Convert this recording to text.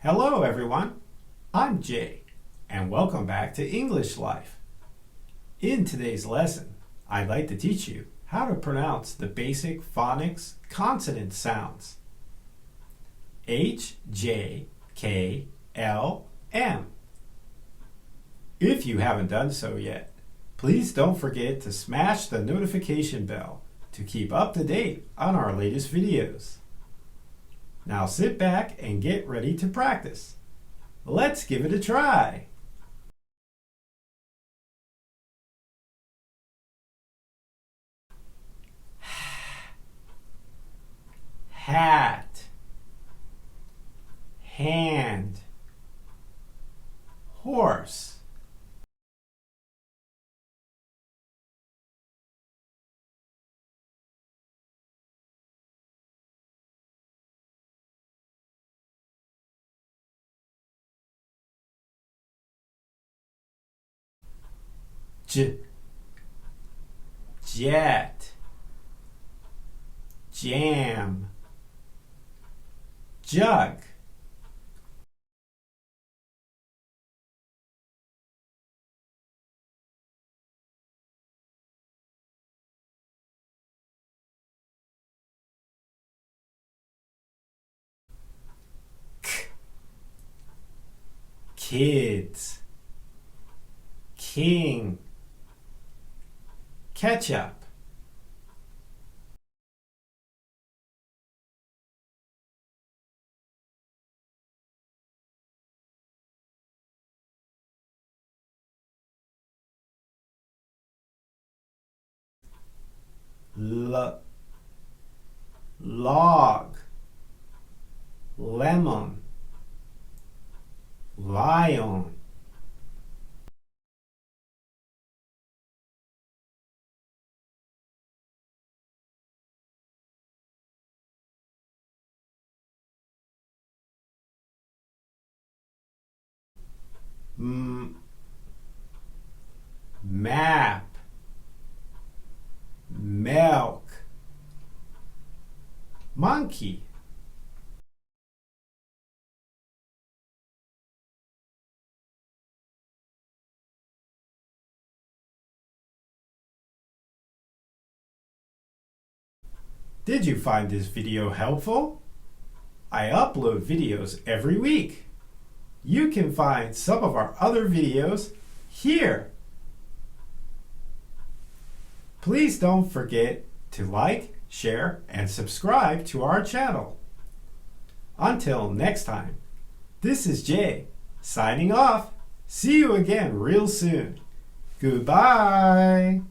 Hello everyone, I'm Jay, and welcome back to English Life. In today's lesson, I'd like to teach you how to pronounce the basic phonics consonant sounds. H, J, K, L, M. If you haven't done so yet, please don't forget to smash the notification bell to keep up to date on our latest videos. Now sit back and get ready to practice. Let's give it a try. Hat, hand, horse. Jet, jam, jug. Kids, king, ketchup. Log, lemon, lion. Map, milk, monkey. Did you find this video helpful? I upload videos every week. You can find some of our other videos here. Please don't forget to like, share, and subscribe to our channel. Until next time, this is Jay, signing off. See you again real soon. Goodbye.